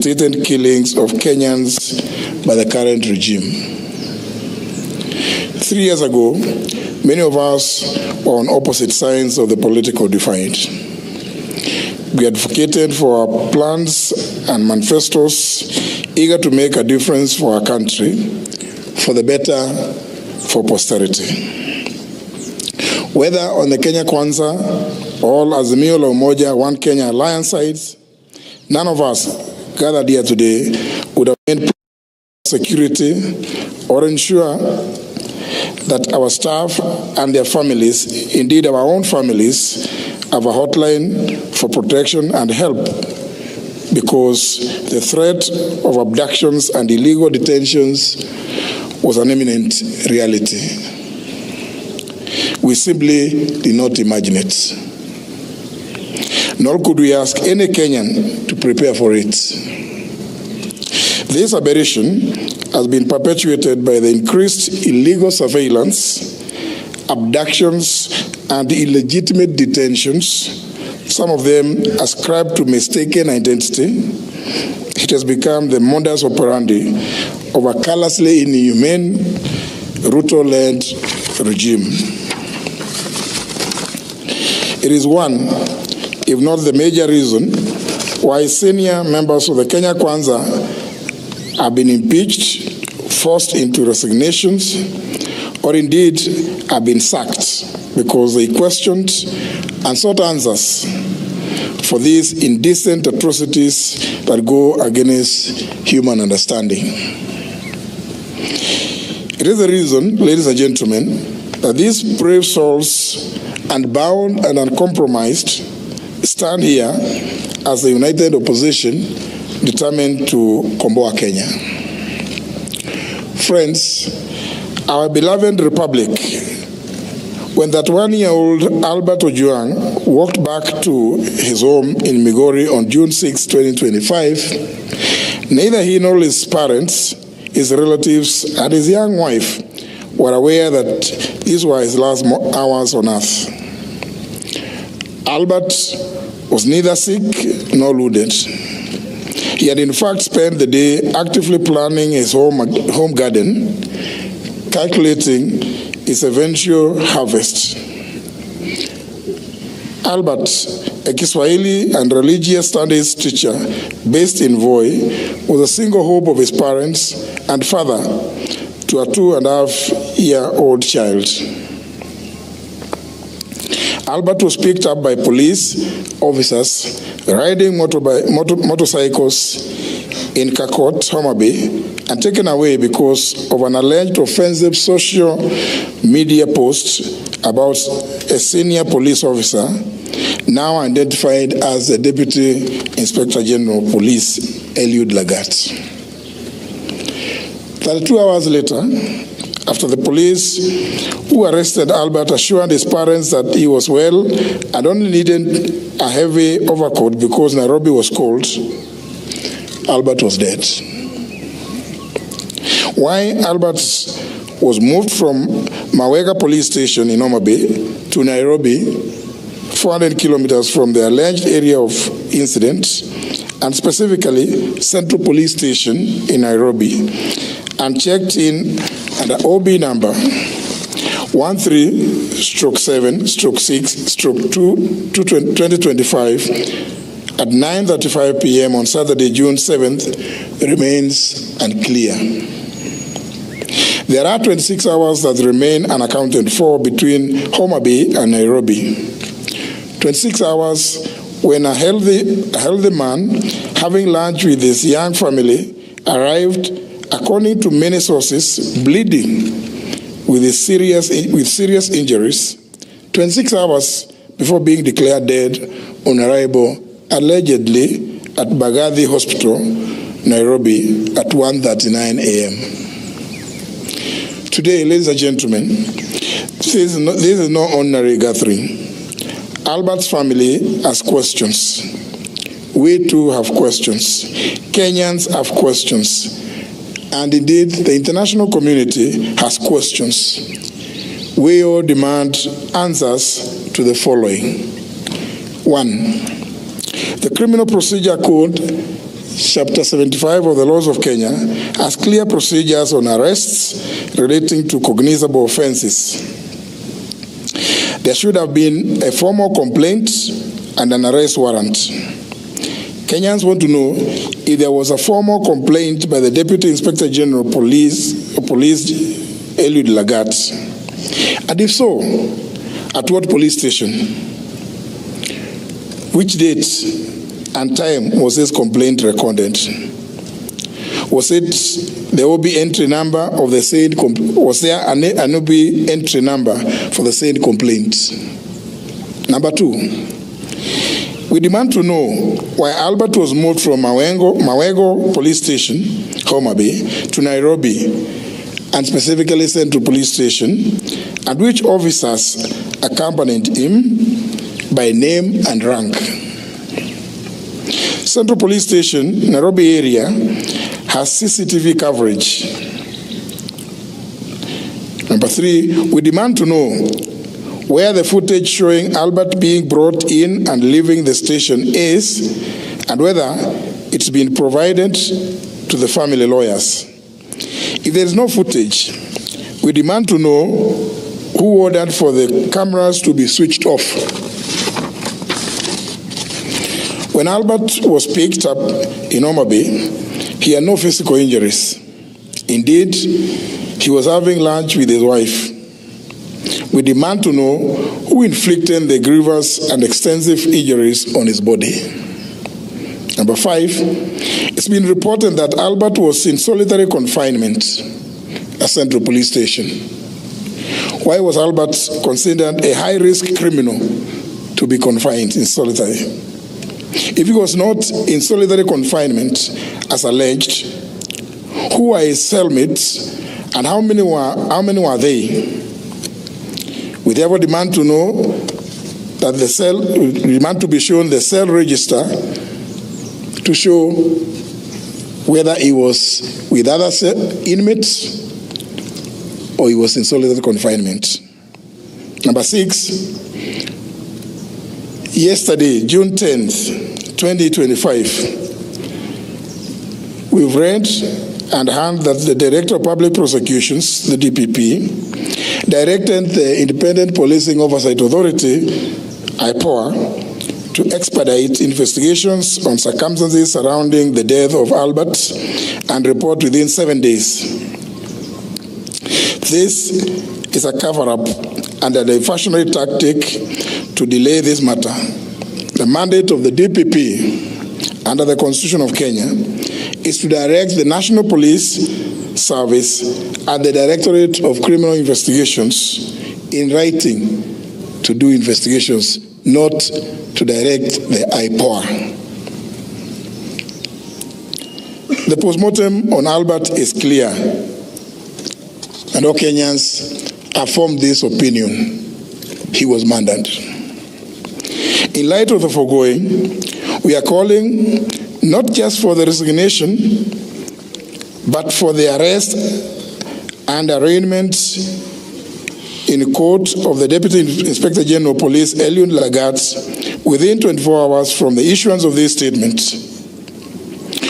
unprecedented killings of Kenyans by the current regime. 3 years ago, many of us were on opposite sides of the political divide. We advocated for our plans and manifestos, eager to make a difference for our country, for the better, for posterity. Whether on the Kenya Kwanza or Azimio la Umoja One Kenya Alliance sides, none of us gathered here today would have made security or ensure that our staff and their families, indeed our own families, have a hotline for protection and help, because the threat of abductions and illegal detentions was an imminent reality. We simply did not imagine it. Nor could we ask any Kenyan to prepare for it. This aberration has been perpetuated by the increased illegal surveillance, abductions, and illegitimate detentions, some of them ascribed to mistaken identity. It has become the modus operandi of a callously inhumane, Ruto-led regime. It is one, if not the major reason, why senior members of the Kenya Kwanza have been impeached, forced into resignations, or indeed have been sacked because they questioned and sought answers for these indecent atrocities that go against human understanding. It is the reason, ladies and gentlemen, that these brave souls, unbound and uncompromised, stand here as the united opposition determined to komboa Kenya. Friends, our beloved republic, when that one-year-old Albert Ojwang walked back to his home in Migori on June 6, 2025, neither he nor his parents, his relatives, and his young wife were aware that these were his last hours on earth. Albert was neither sick nor wounded. He had in fact spent the day actively planning his home garden, calculating its eventual harvest. Albert, a Kiswahili and religious studies teacher based in Voi, was a single hope of his parents and father to a 2.5-year-old child. Albert was picked up by police officers riding motorcycles in Kakot, Homa Bay, and taken away because of an alleged offensive social media post about a senior police officer, now identified as the Deputy Inspector General of Police, Eliud Lagat. 32 hours later, after the police who arrested Albert assured his parents that he was well and only needed a heavy overcoat because Nairobi was cold, Albert was dead. Why Albert was moved from Mawega police station in Homa Bay to Nairobi, 400 kilometers from the alleged area of incident, and specifically Central Police Station in Nairobi, and checked in under OB number 13/7/6/2025 at 9:35 p.m. on Saturday, June 7th, remains unclear. There are 26 hours that remain unaccounted for between Homa Bay and Nairobi. 26 hours when a healthy man, having lunch with his young family, arrived, according to many sources, bleeding with serious injuries, 26 hours before being declared dead on arrival, allegedly at Bagathi Hospital, Nairobi, at 1:39 a.m. Today, ladies and gentlemen, this is no ordinary gathering. Albert's family has questions. We too have questions. Kenyans have questions. And indeed, the international community has questions. We all demand answers to the following. 1. The Criminal Procedure Code Chapter 75 of the laws of Kenya has clear procedures on arrests relating to cognizable offenses. There should have been a formal complaint and an arrest warrant. Kenyans want to know if there was a formal complaint by the Deputy Inspector General of Police Eliud Lagat, and if so, at what police station? Which date and time was this complaint recorded? Was it the OB entry number of the said was there an OB entry number for the said complaint? Number 2, we demand to know why Albert was moved from Mawego Police Station, Homa Bay, to Nairobi, and specifically Central Police Station, and which officers accompanied him by name and rank. Central Police Station, Nairobi area, has CCTV coverage. Number 3, we demand to know where the footage showing Albert being brought in and leaving the station is, and whether it's been provided to the family lawyers. If there is no footage, we demand to know who ordered for the cameras to be switched off. When Albert was picked up in Homa Bay, he had no physical injuries. Indeed, he was having lunch with his wife. We demand to know who inflicted the grievous and extensive injuries on his body. Number 5, it's been reported that Albert was in solitary confinement at Central Police Station. Why was Albert considered a high-risk criminal to be confined in solitary? If he was not in solitary confinement, as alleged, who are his cellmates and how many were they? We therefore demand to know that demand to be shown the cell register to show whether he was with other inmates or he was in solitary confinement. Number 6, yesterday, June 10th, 2025, we've read and heard that the Director of Public Prosecutions, the DPP, directed the Independent Policing Oversight Authority, IPOA, to expedite investigations on circumstances surrounding the death of Albert and report within 7 days. This is a cover-up and a diversionary tactic to delay this matter. The mandate of the DPP under the Constitution of Kenya is to direct the National Police Service and the Directorate of Criminal Investigations in writing to do investigations, not to direct the IPOA. The postmortem on Albert is clear, and all Kenyans have formed this opinion. He was murdered. In light of the foregoing, we are calling not just for the resignation, but for the arrest and arraignment in court of the Deputy Inspector General of Police, Eliud Lagat, within 24 hours from the issuance of this statement.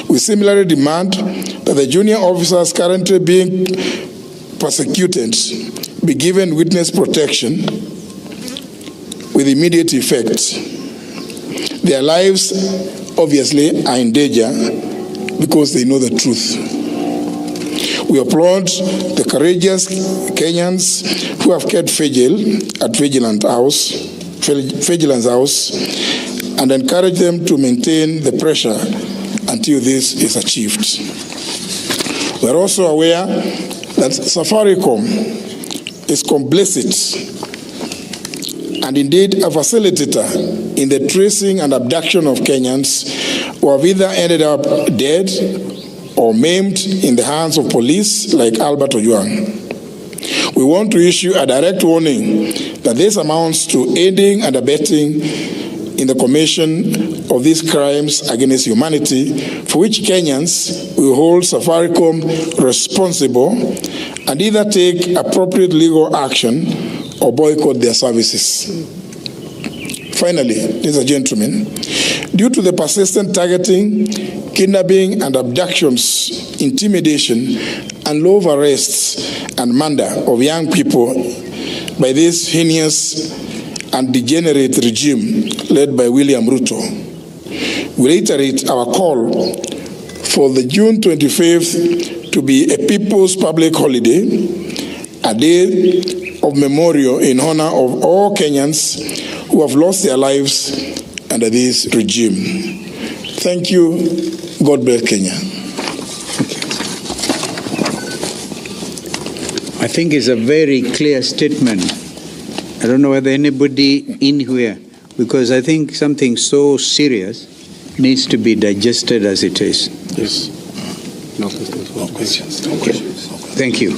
We similarly demand that the junior officers currently being persecuted be given witness protection with immediate effect. Their lives, obviously, are in danger because they know the truth. We applaud the courageous Kenyans who have kept vigil at Vigilance House and encourage them to maintain the pressure until this is achieved. We are also aware that Safaricom is complicit and indeed a facilitator in the tracing and abduction of Kenyans who have either ended up dead or maimed in the hands of police like Albert Ojwang. We want to issue a direct warning that this amounts to aiding and abetting in the commission of these crimes against humanity, for which Kenyans will hold Safaricom responsible and either take appropriate legal action or boycott their services. Finally, ladies and gentlemen, due to the persistent targeting, kidnapping and abductions, intimidation, and lawful arrests and murder of young people by this heinous and degenerate regime led by William Ruto. We reiterate our call for the June 25th to be a people's public holiday, a day of memorial in honor of all Kenyans who have lost their lives under this regime. Thank you. God bless Kenya. I think it's a very clear statement. I don't know whether anybody in here, because I think something so serious needs to be digested as it is. Yes. No questions. Thank you.